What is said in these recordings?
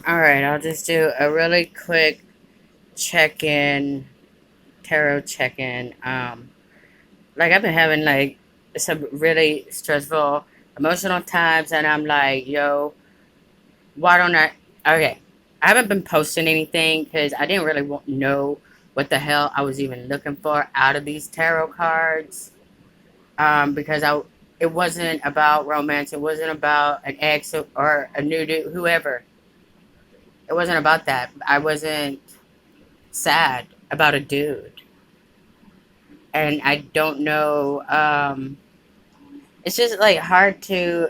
All right, I'll just do a really quick check-in, tarot check-in. Like I've been having like some really stressful, emotional times, and I'm like, yo, why don't I? Okay, I haven't been posting anything because I didn't really know what the hell I was even looking for out of these tarot cards. Because it wasn't about romance. It wasn't about an ex or a new dude, whoever. It wasn't about that. I wasn't sad about a dude, and I don't know. It's just like hard to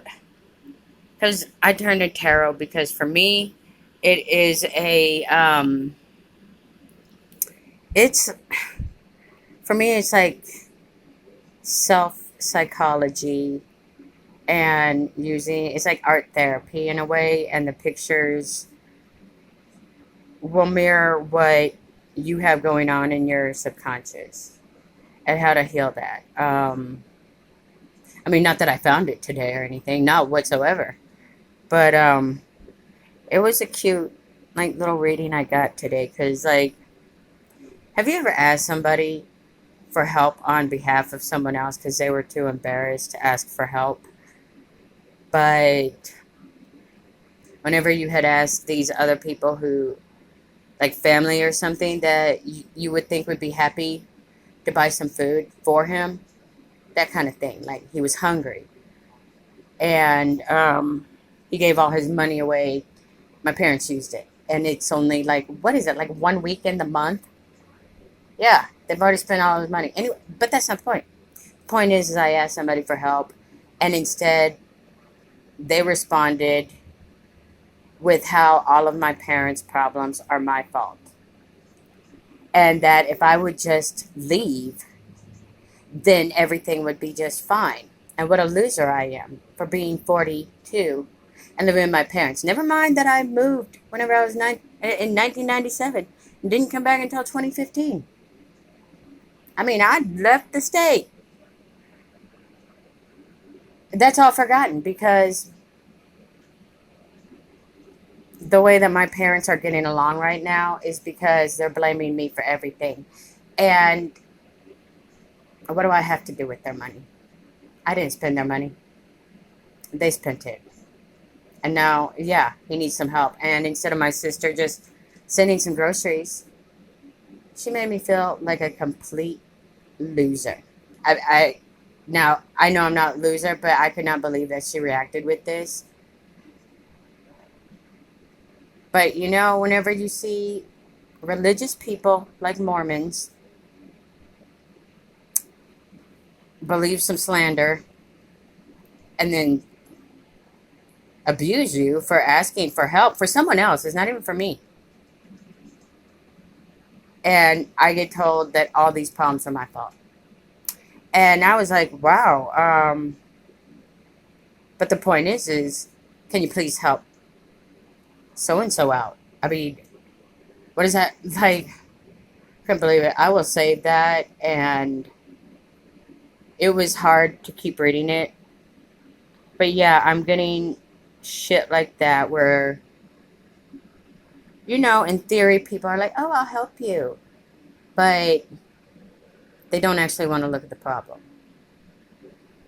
because I turned to tarot because for me, it is a it's for me it's like self psychology and using it's like art therapy in a way, and the pictures will mirror what you have going on in your subconscious and how to heal that. I mean, not that I found it today or anything, not whatsoever. But it was a cute, like, little reading I got today. Cause, like, have you ever asked somebody for help on behalf of someone else because they were too embarrassed to ask for help? But whenever you had asked these other people who, like, family or something, that you would think would be happy to buy some food for him, that kind of thing. Like, he was hungry, and he gave all his money away. My parents used it, and it's only like, what is it, like 1 week in the month? Yeah, they've already spent all his money anyway. But that's not the point. The point is I asked somebody for help, and instead they responded with how all of my parents' problems are my fault, and that if I would just leave, then everything would be just fine. And what a loser I am for being 42 and living with my parents. Never mind that I moved whenever I was in 1997 and didn't come back until 2015. I mean, I left the state. That's all forgotten because the way that my parents are getting along right now is because they're blaming me for everything. And what do I have to do with their money? I didn't spend their money. They spent it. And now, yeah, he needs some help. And instead of my sister just sending some groceries, she made me feel like a complete loser. I now I know I'm not a loser, but I could not believe that she reacted with this. But whenever you see religious people like Mormons believe some slander and then abuse you for asking for help for someone else, it's not even for me. And I get told that all these problems are my fault. And I was like, wow. But the point is, can you please help so and so out? I mean, what is that like? Couldn't believe it. I will save that, and it was hard to keep reading it. But yeah, I'm getting shit like that where, in theory, people are like, oh, I'll help you. But they don't actually want to look at the problem.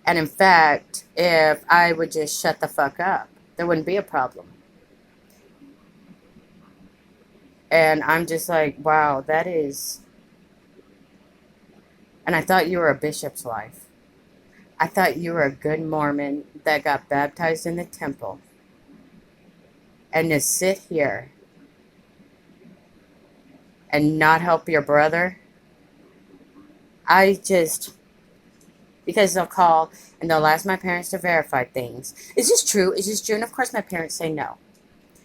And in fact, if I would just shut the fuck up, there wouldn't be a problem. And I'm just like, wow, that is. And I thought you were a bishop's wife. I thought you were a good Mormon that got baptized in the temple. And to sit here and not help your brother, I just. Because they'll call and they'll ask my parents to verify things. Is this true? Is this true? And of course my parents say no.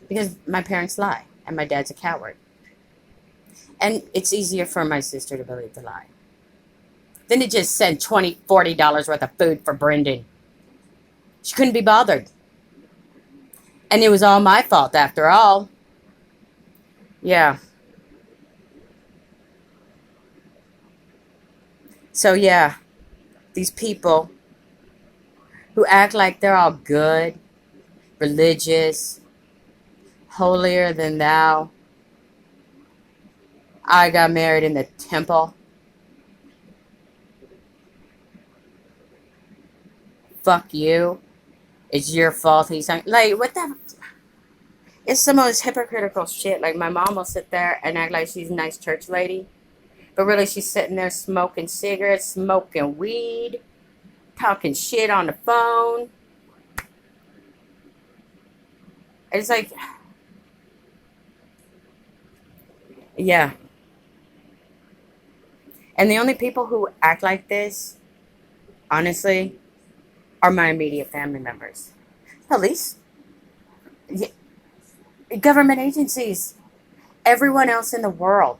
Because my parents lie. And my dad's a coward. And it's easier for my sister to believe the lie than to just send $20, $40 worth of food for Brendan. She couldn't be bothered. And it was all my fault after all. Yeah. So yeah, these people who act like they're all good, religious, holier than thou. I got married in the temple. Fuck you. It's your fault. He's like, what the? It's the most hypocritical shit. Like, my mom will sit there and act like she's a nice church lady, but really she's sitting there smoking cigarettes, smoking weed, talking shit on the phone. It's like, yeah. And the only people who act like this, honestly, are my immediate family members. Police, government agencies, everyone else in the world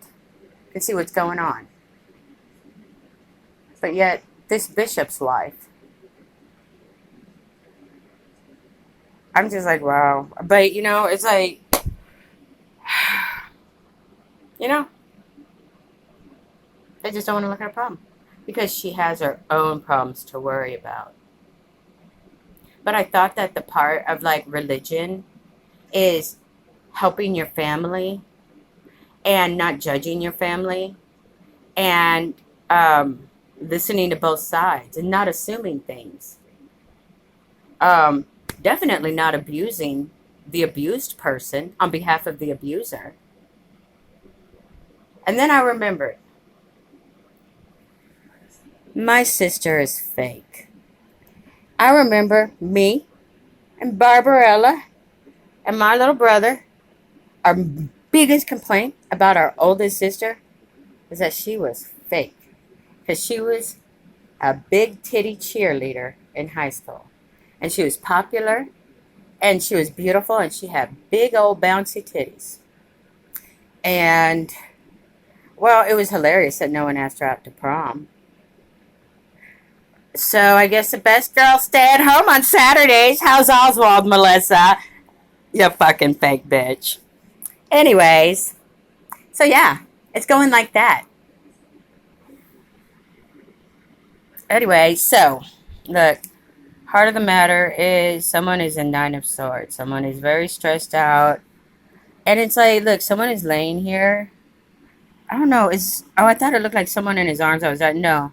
can see what's going on. But yet, this bishop's wife, I'm just like, wow. But, it's like, they just don't want to look at her problem. Because she has her own problems to worry about. But I thought that the part of, like, religion is helping your family and not judging your family and listening to both sides and not assuming things. Definitely not abusing the abused person on behalf of the abuser. And then I remembered, my sister is fake. I remember me and Barbarella and my little brother, our biggest complaint about our oldest sister was that she was fake. Because she was a big titty cheerleader in high school. And she was popular, and she was beautiful, and she had big old bouncy titties. And, well, it was hilarious that no one asked her out to prom. So I guess the best girls stay at home on Saturdays. How's Oswald, Melissa? You fucking fake bitch. Anyways, so yeah, it's going like that. Anyway, so, look, heart of the matter is someone is in Nine of Swords. Someone is very stressed out. And it's like, look, someone is laying here. I don't know. I thought it looked like someone in his arms. I was like, no.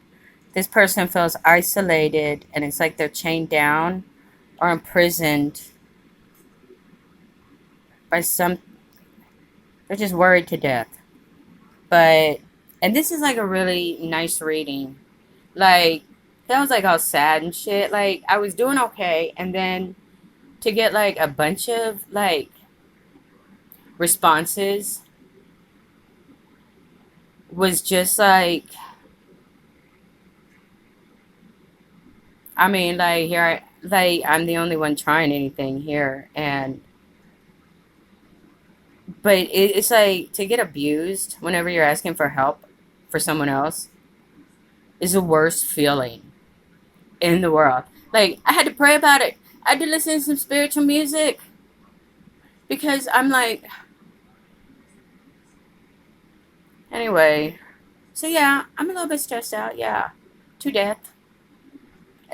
This person feels isolated, and it's like they're chained down or imprisoned by they're just worried to death. And this is like a really nice reading. Like, I was like all sad and shit. Like, I was doing okay, and then to get like a bunch of like responses was just like, I mean, like, I'm the only one trying anything here, but it's like, to get abused whenever you're asking for help for someone else is the worst feeling in the world. Like, I had to pray about it. I had to listen to some spiritual music because I'm like, anyway, so yeah, I'm a little bit stressed out, yeah, to death.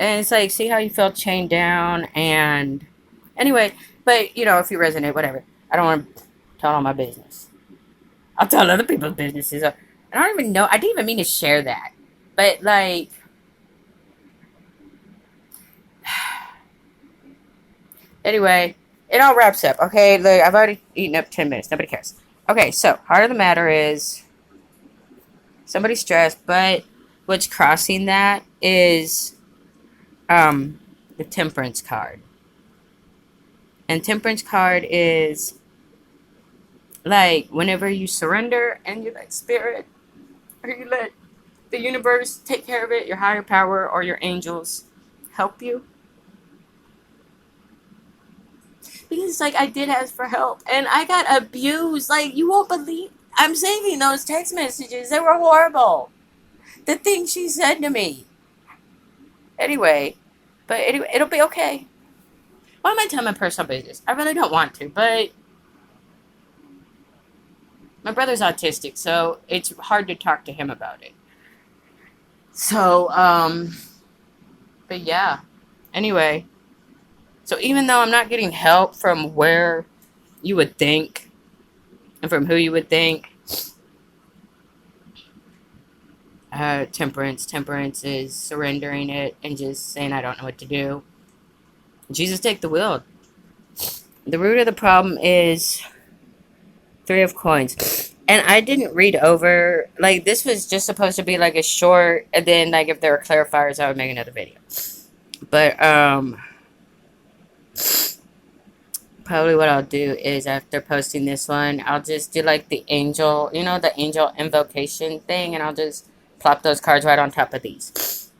And it's like, see how you felt chained down, and anyway, but, if you resonate, whatever. I don't want to tell all my business. I'll tell other people's businesses. I don't even know. I didn't even mean to share that. But, like, anyway, it all wraps up, okay? Look, I've already eaten up 10 minutes. Nobody cares. Okay, so, heart of the matter is somebody's stressed, but what's crossing that is the Temperance card. And Temperance card is like, whenever you surrender and you let spirit, or you let the universe take care of it, your higher power or your angels help you. Because it's like, I did ask for help and I got abused. Like, you won't believe, I'm saving those text messages. They were horrible. The things she said to me. Anyway, but it'll be okay. Why am I telling my personal business? I really don't want to, but my brother's autistic, so it's hard to talk to him about it. So, but yeah. Anyway, so even though I'm not getting help from where you would think, and from who you would think. Temperance. Temperance is surrendering it and just saying, I don't know what to do. Jesus, take the wheel. The root of the problem is Three of Coins. And I didn't read over, like, this was just supposed to be, like, a short, and then, like, if there were clarifiers, I would make another video. But, probably what I'll do is, after posting this one, I'll just do, like, the angel, you know, the angel invocation thing, and I'll just plop those cards right on top of these.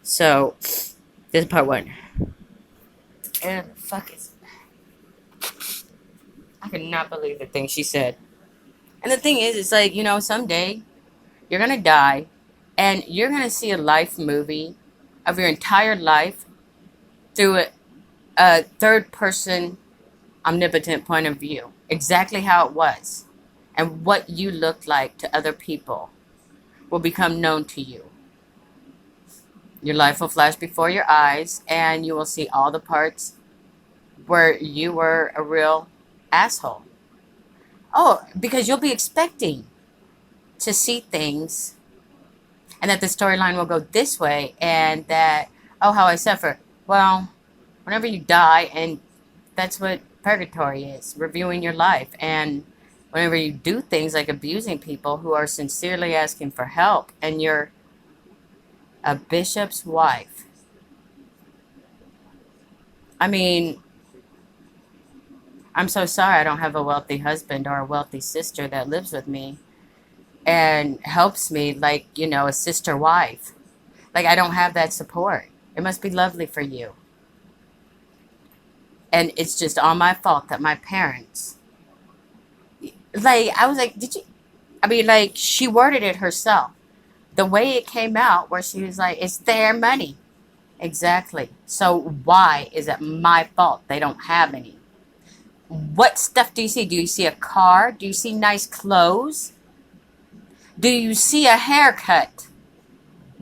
So, this is part one. And the fuck is... I could not believe the thing she said. And the thing is, it's like, you know, someday you're going to die and you're going to see a life movie of your entire life through a third person omnipotent point of view. Exactly how it was. And what you looked like to other people will become known to you. Your life will flash before your eyes and you will see all the parts where you were a real asshole. Oh, because you'll be expecting to see things and that the storyline will go this way and that, oh, how I suffer. Well, whenever you die, and that's what purgatory is, reviewing your life. And whenever you do things like abusing people who are sincerely asking for help and you're a bishop's wife. I mean, I'm so sorry I don't have a wealthy husband or a wealthy sister that lives with me and helps me like, you know, a sister wife. Like, I don't have that support. It must be lovely for you. And it's just all my fault that my parents... Like, I was like, did you... I mean, like, she worded it herself. The way it came out where she was like, it's their money. Exactly. So why is it my fault they don't have any? What stuff do you see? Do you see a car? Do you see nice clothes? Do you see a haircut?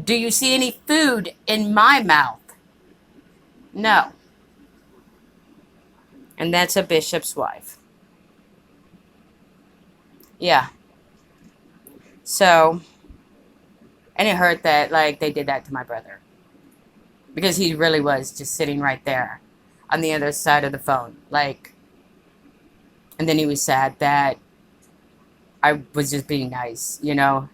Do you see any food in my mouth? No. And that's a bishop's wife. Yeah. So, and it hurt that, like, they did that to my brother. Because he really was just sitting right there on the other side of the phone. Like, and then he was sad that I was just being nice, you know.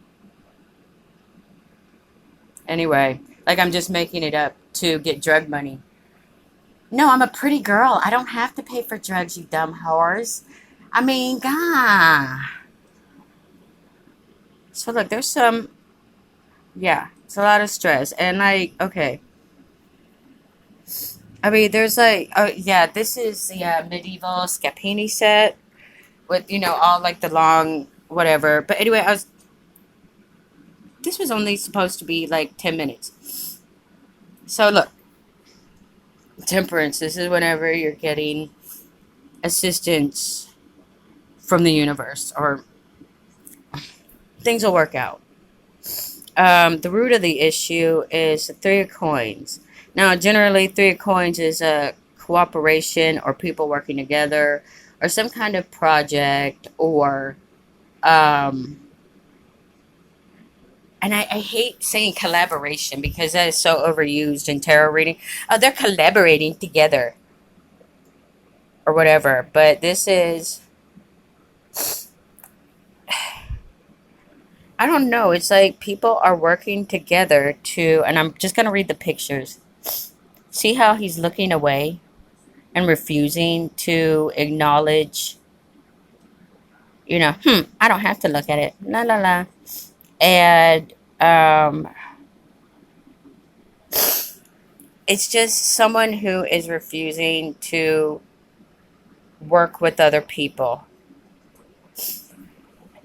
Anyway, like, I'm just making it up to get drug money. No, I'm a pretty girl. I don't have to pay for drugs, you dumb whores. I mean, God. So, look, there's some... Yeah, it's a lot of stress. And, like, okay. I mean, there's, like... Oh, yeah, this is the medieval Scapini set. With, you know, all, like, the long... Whatever. But anyway, this was only supposed to be, like, 10 minutes. So, look. Temperance. This is whenever you're getting assistance from the universe. Or things will work out. The root of the issue is the Three of Coins. Now, generally, Three of Coins is a cooperation or people working together or some kind of project or, and I hate saying collaboration because that is so overused in tarot reading. Oh, they're collaborating together or whatever. But this is... I don't know. It's like people are working together to... And I'm just going to read the pictures. See how he's looking away and refusing to acknowledge, you know, I don't have to look at it. La, la, la. And it's just someone who is refusing to work with other people.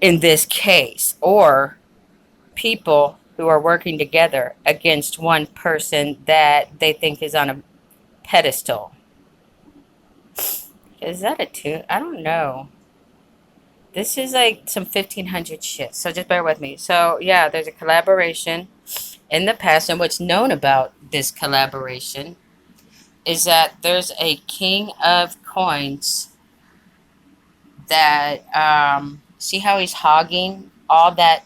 In this case, or people who are working together against one person that they think is on a pedestal. Is that a 2? I don't know. This is like some 1500 shit, so just bear with me. So, yeah, there's a collaboration in the past, and what's known about this collaboration is that there's a King of Coins that, see how he's hogging all that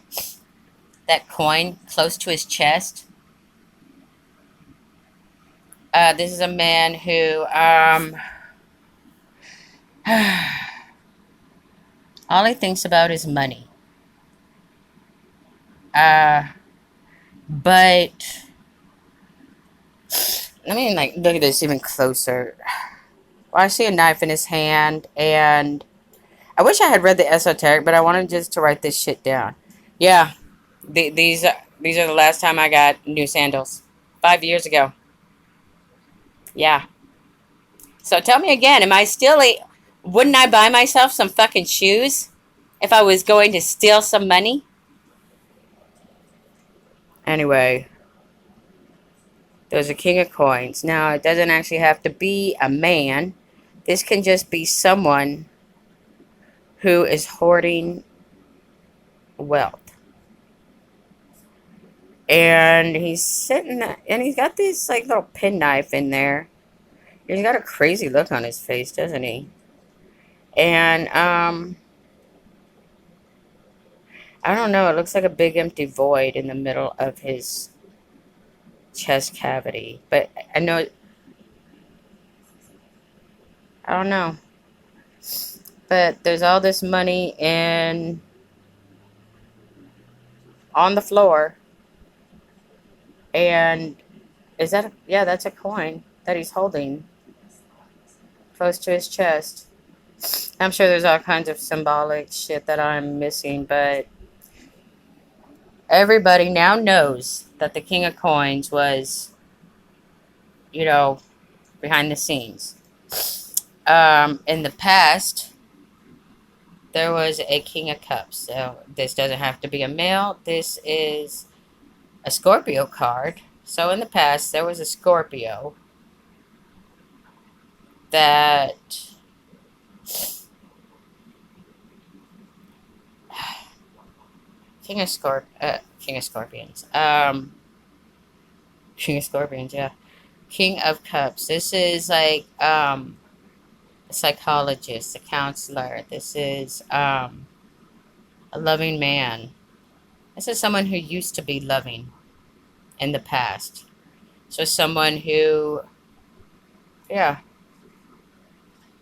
coin close to his chest? This is a man who, all he thinks about is money. But let me like look at this even closer. Well, I see a knife in his hand, and I wish I had read the esoteric, but I wanted just to write this shit down. Yeah, these are the last time I got new sandals, 5 years ago. Yeah. So tell me again, am I still a? Wouldn't I buy myself some fucking shoes if I was going to steal some money? Anyway, there's a king of coins. Now, it doesn't actually have to be a man. This can just be someone who is hoarding wealth. And he's sitting, and he's got this like little penknife in there. He's got a crazy look on his face, doesn't he? And I don't know. It looks like a big empty void in the middle of his chest cavity. But I know. I don't know. But there's all this money in on the floor. And is that yeah, that's a coin that he's holding close to his chest. I'm sure there's all kinds of symbolic shit that I'm missing, but everybody now knows that the King of Coins was, you know, behind the scenes. In the past, there was a King of Cups. So this doesn't have to be a male. This is a Scorpio card. So in the past, there was a Scorpio that King of Scorpions. King of Scorpions, yeah. King of Cups. This is like a psychologist, a counselor. This is a loving man. This is someone who used to be loving in the past. So someone who, yeah.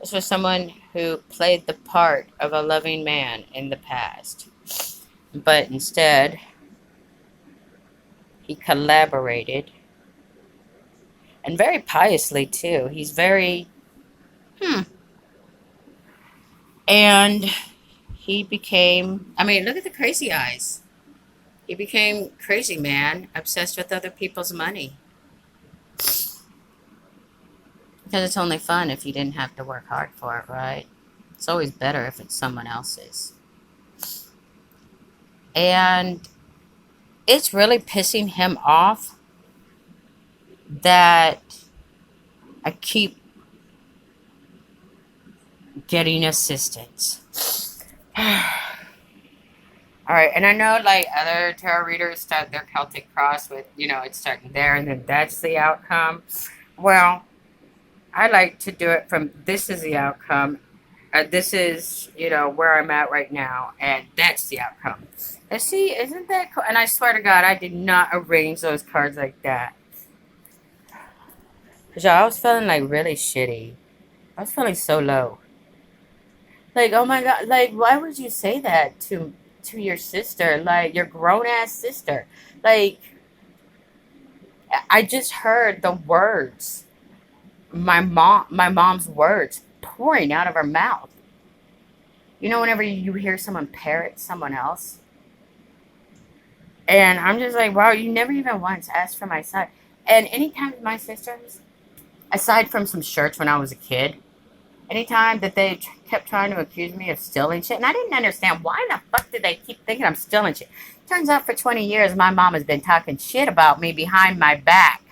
This was someone who played the part of a loving man in the past. But instead, he collaborated. And very piously, too. He's very, And he became, I mean, look at the crazy eyes. He became crazy man, obsessed with other people's money. Because it's only fun if you didn't have to work hard for it, right? It's always better if it's someone else's. And it's really pissing him off that I keep getting assistance. Alright, and I know like other tarot readers start their Celtic cross with, it's starting there and then that's the outcome. Well, I like to do it from this is the outcome. This is, where I'm at right now, and that's the outcome. And see, isn't that cool? And I swear to God, I did not arrange those cards like that. Because I was feeling like really shitty. I was feeling so low. Like, oh my God, like, why would you say that to your sister? Like, your grown-ass sister. Like, I just heard the words. My mom's words pouring out of her mouth. Whenever you hear someone parrot someone else. And I'm just like, wow, you never even once asked for my side. And anytime my sisters, aside from some shirts when I was a kid, anytime that they kept trying to accuse me of stealing shit, and I didn't understand why the fuck did they keep thinking I'm stealing shit. Turns out for 20 years, my mom has been talking shit about me behind my back.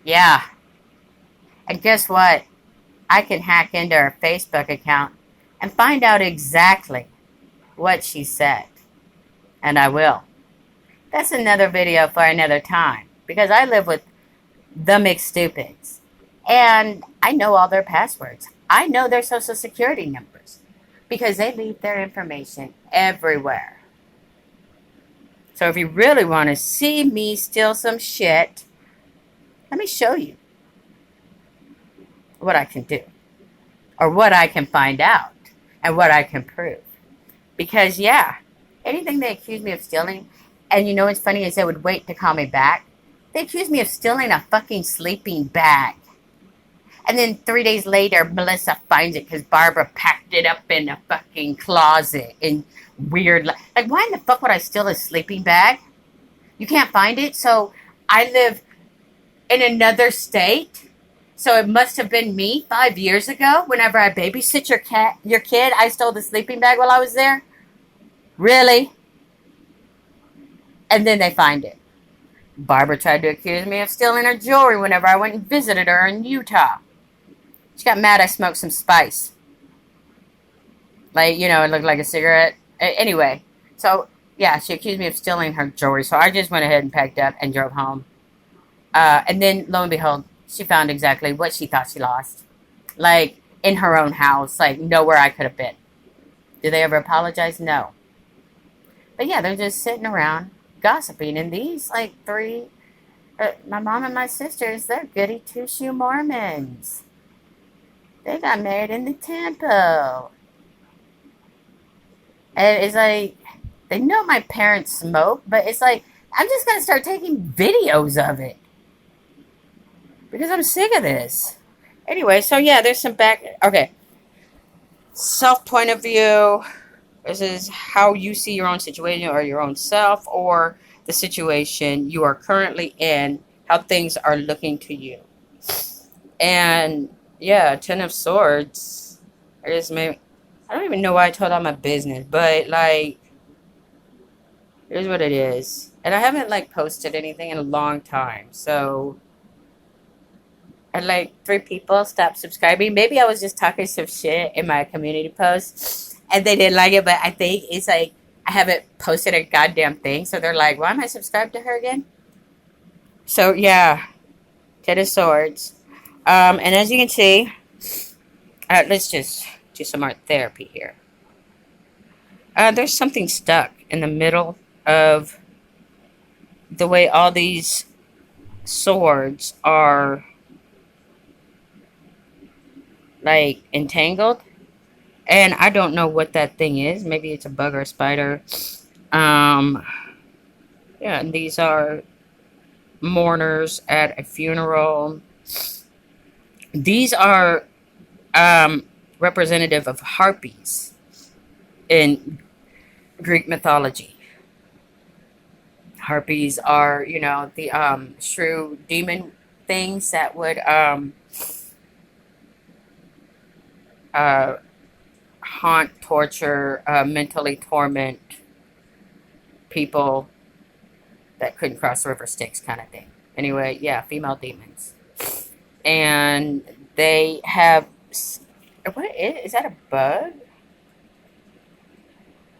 Yeah. And guess what? I can hack into her Facebook account and find out exactly what she said. And I will. That's another video for another time. Because I live with the McStupids. And I know all their passwords. I know their social security numbers. because they leave their information everywhere. So if you really want to see me steal some shit, let me show you what I can do, or what I can find out, and what I can prove. Because, yeah, anything they accuse me of stealing, and you know what's funny is they would wait to call me back. They accused me of stealing a fucking sleeping bag. And then 3 days later, Melissa finds it because Barbara packed it up in a fucking closet in weird. Like, why in the fuck would I steal a sleeping bag? You can't find it? So I live in another state. So it must have been me 5 years ago. Whenever I babysit your kid, I stole the sleeping bag while I was there. Really? And then they find it. Barbara tried to accuse me of stealing her jewelry whenever I went and visited her in Utah. She got mad I smoked some spice. Like, it looked like a cigarette. Anyway, so, yeah, she accused me of stealing her jewelry. So I just went ahead and packed up and drove home. And then, lo and behold, she found exactly what she thought she lost. Like, in her own house. Like, nowhere I could have been. Did they ever apologize? No. But, yeah, they're just sitting around gossiping. And these, like, three, my mom and my sisters, they're goody two-shoe Mormons. They got married in the temple. And it's like, they know my parents smoke, but it's like, I'm just going to start taking videos of it. Because I'm sick of this. Anyway, so yeah, there's some okay. Self point of view. This is how you see your own situation or your own self or the situation you are currently in, how things are looking to you. And yeah, Ten of Swords. I don't even know why I told all my business, but like, here's what it is. And I haven't like posted anything in a long time, so. And like 3 people stopped subscribing. Maybe I was just talking some shit in my community post and they didn't like it, but I think it's like I haven't posted a goddamn thing, so they're like, why am I subscribed to her again? So yeah, Ten of Swords. And as you can see, let's just do some art therapy here. There's something stuck in the middle of the way all these swords are like entangled, and I don't know what that thing is. Maybe it's a bug or a spider. Yeah, and these are mourners at a funeral. These are representative of harpies in Greek mythology. Harpies are, the shrew demon things that would haunt, torture, mentally torment people that couldn't cross the river Styx, kind of thing. Anyway, yeah, female demons. And they have... What is that, a bug?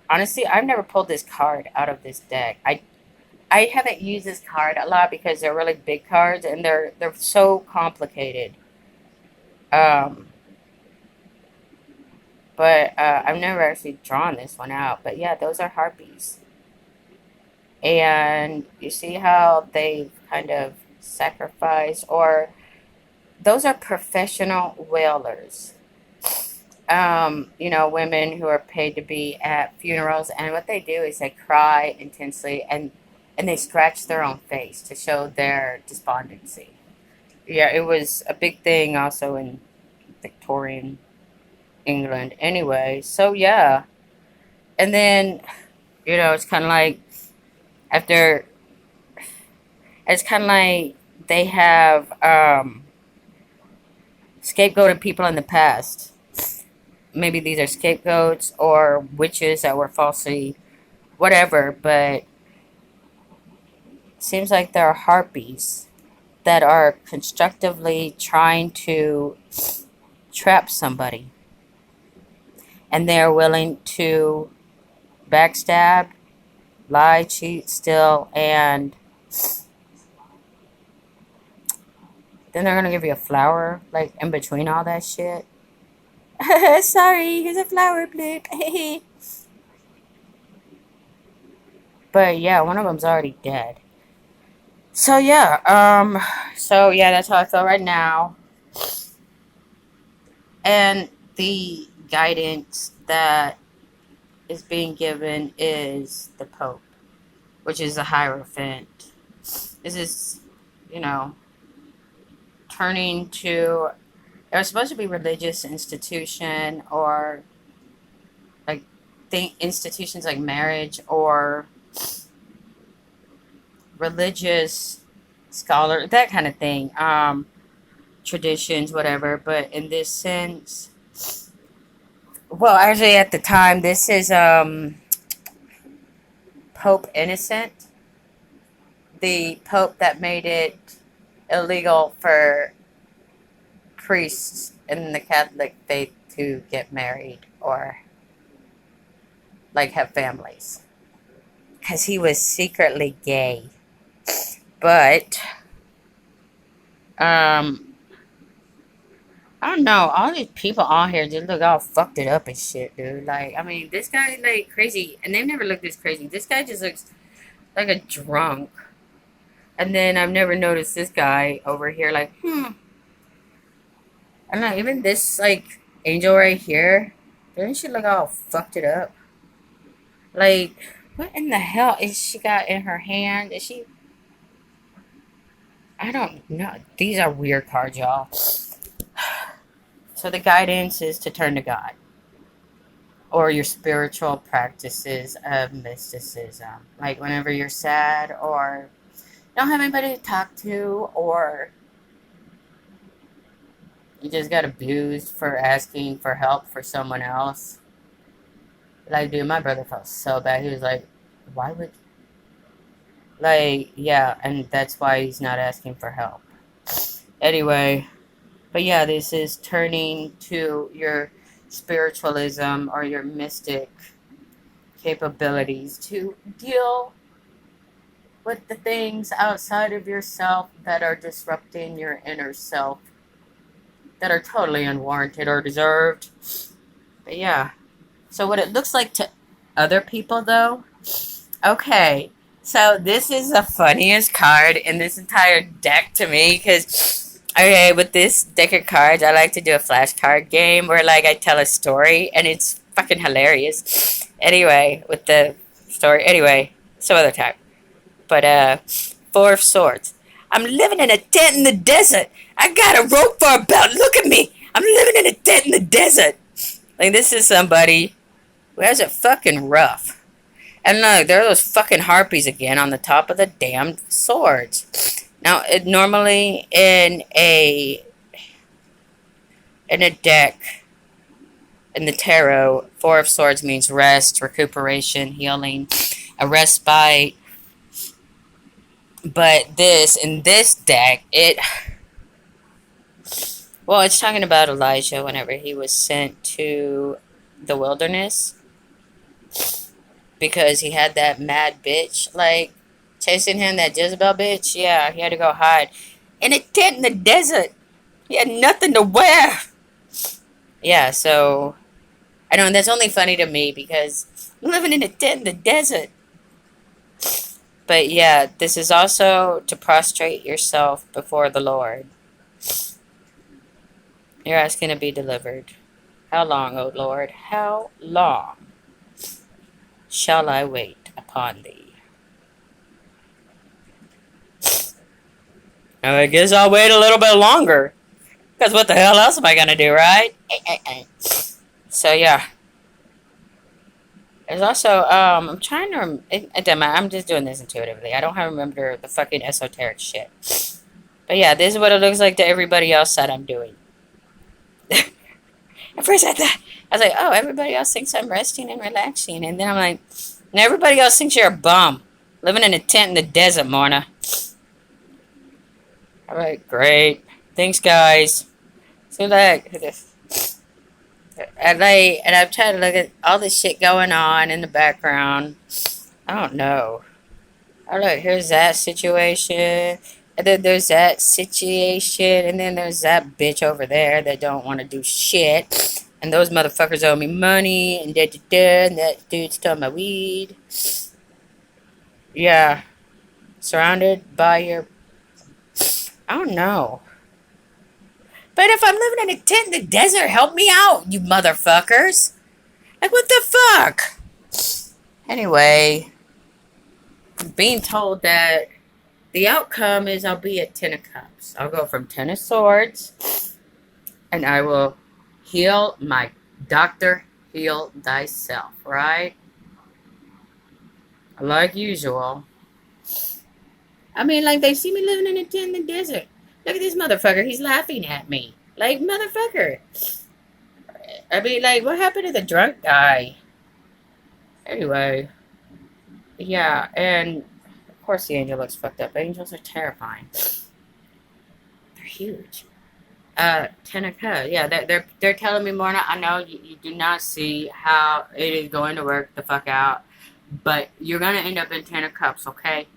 Honestly, I've never pulled this card out of this deck. I haven't used this card a lot because they're really big cards and they're so complicated. But I've never actually drawn this one out. But yeah, those are harpies. And you see how they've kind of sacrificed, or those are professional wailers. Women who are paid to be at funerals, and what they do is they cry intensely and they scratch their own face to show their despondency. Yeah, it was a big thing also in Victorian England. Anyway, so yeah. And then, it's kind of like they have scapegoated people in the past. Maybe these are scapegoats or witches that were falsely whatever, but it seems like there are harpies that are constructively trying to trap somebody. And they're willing to backstab, lie, cheat, steal, and then they're going to give you a flower, like, in between all that shit. Sorry, here's a flower bloop. But yeah, one of them's already dead. So yeah, that's how I feel right now. And the guidance that is being given is the Pope, which is a Hierophant. This is, you know, turning to, it was supposed to be religious institution or like institutions like marriage or religious scholar, that kind of thing, traditions, whatever. But in this sense, well, actually, at the time, this is Pope Innocent, the Pope that made it illegal for priests in the Catholic faith to get married or like have families because he was secretly gay. But I don't know. All these people on here just look all fucked it up and shit, dude. Like, I mean, this guy like crazy, and they've never looked this crazy. This guy just looks like a drunk. And then I've never noticed this guy over here. Like, I don't know. Even this like angel right here, doesn't she look all fucked it up? Like, what in the hell is she got in her hand? Is she? I don't know. These are weird cards, y'all. So the guidance is to turn to God or your spiritual practices of mysticism. Like whenever you're sad or don't have anybody to talk to or you just got abused for asking for help for someone else. Like, dude, my brother felt so bad. He was like, why would... Like, yeah, and that's why he's not asking for help. Anyway... But yeah, this is turning to your spiritualism or your mystic capabilities to deal with the things outside of yourself that are disrupting your inner self, that are totally unwarranted or deserved. But yeah. So what it looks like to other people, though, okay. So this is the funniest card in this entire deck to me because... Okay, with this deck of cards, I like to do a flashcard game where, like, I tell a story, and it's fucking hilarious. Anyway, with the story, anyway, some other time. But, Four of Swords. I'm living in a tent in the desert. I got a rope for a belt. Look at me. I'm living in a tent in the desert. Like, this is somebody who has it fucking rough. And look, there are those fucking harpies again on the top of the damn swords. Now, normally in a deck, in the tarot, Four of Swords means rest, recuperation, healing, a respite. But in this deck, well, it's talking about Elijah whenever he was sent to the wilderness because he had that mad bitch, like, chasing him, that Jezebel bitch. Yeah, he had to go hide in a tent in the desert. He had nothing to wear. Yeah, so I know that's only funny to me because I'm living in a tent in the desert. But yeah, this is also to prostrate yourself before the Lord. You're asking to be delivered. How long, O Lord? How long shall I wait upon thee? I guess I'll wait a little bit longer. Because what the hell else am I going to do, right? So, yeah. There's also, I'm trying to, I'm just doing this intuitively. I don't have to remember the fucking esoteric shit. But yeah, this is what it looks like to everybody else that I'm doing. At first I was like, oh, everybody else thinks I'm resting and relaxing. And then I'm like, and everybody else thinks you're a bum. Living in a tent in the desert, Morna. Alright, great. Thanks, guys. So like, and I'm trying to look at all this shit going on in the background. I don't know. Oh look, here's that situation. And then there's that situation. And then there's that bitch over there that don't want to do shit. And those motherfuckers owe me money, and and that dude stole my weed. Yeah. Surrounded by your... I don't know. But if I'm living in a tent in the desert, help me out, you motherfuckers. Like, what the fuck? Anyway, I'm being told that the outcome is I'll be at Ten of Cups. I'll go from Ten of Swords, and I will heal my doctor, heal thyself, right? Like usual. I mean, like, they see me living in a tent in the desert. Look at this motherfucker. He's laughing at me. Like, motherfucker. I mean, like, what happened to the drunk guy? Anyway. Yeah, and of course the angel looks fucked up. Angels are terrifying. They're huge. Ten of Cups. Yeah, they're telling me more. I know you do not see how it is going to work the fuck out. But you're going to end up in Ten of Cups, okay?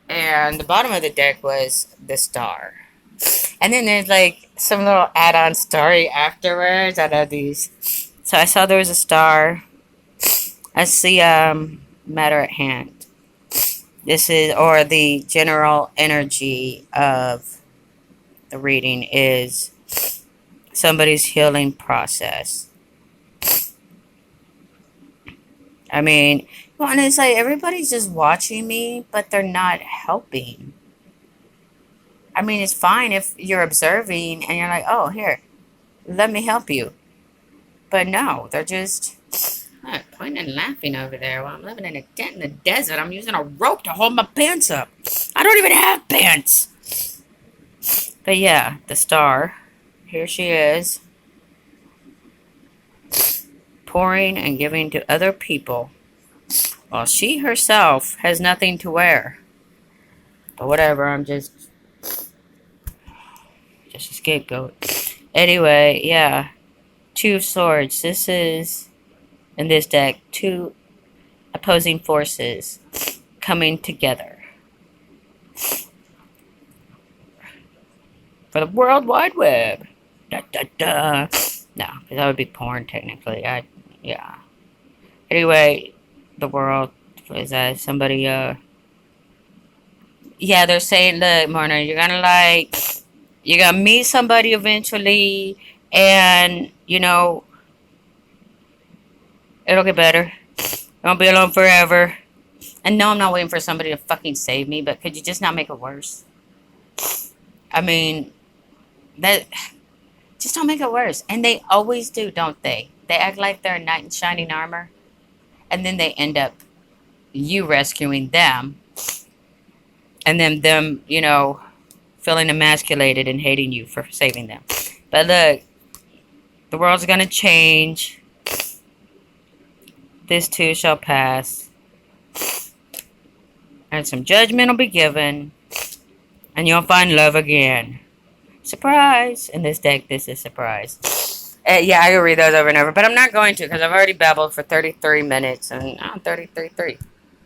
And the bottom of the deck was the Star. And then there's like some little add-on story afterwards out of these. So I saw there was a star. I see matter at hand. This is, or the general energy of the reading is somebody's healing process. I mean, well, it's like everybody's just watching me, but they're not helping. I mean, it's fine if you're observing and you're like, oh, here, let me help you. But no, they're just pointing and laughing over there while I'm living in a tent in the desert. I'm using a rope to hold my pants up. I don't even have pants. But yeah, the Star. Here she is. Pouring and giving to other people, while she herself has nothing to wear. But whatever, I'm just a scapegoat. Anyway, yeah. Two of Swords. This is, in this deck, two opposing forces coming together. For the World Wide Web. Da, da, da. No, because that would be porn, technically. Yeah. Anyway, the world, is that somebody, yeah, they're saying, look, Mona, you're gonna meet somebody eventually, and, you know, it'll get better. I won't be alone forever. And no, I'm not waiting for somebody to fucking save me, but could you just not make it worse? I mean, just don't make it worse. And they always do, don't they? They act like they're a knight in shining armor. And then they end up you rescuing them. And then them, you know, feeling emasculated and hating you for saving them. But look, the world's gonna change. This too shall pass. And some judgment will be given. And you'll find love again. Surprise! In this deck, this is surprise. Yeah, I can read those over and over, but I'm not going to because I've already babbled for 33 minutes and 33.3.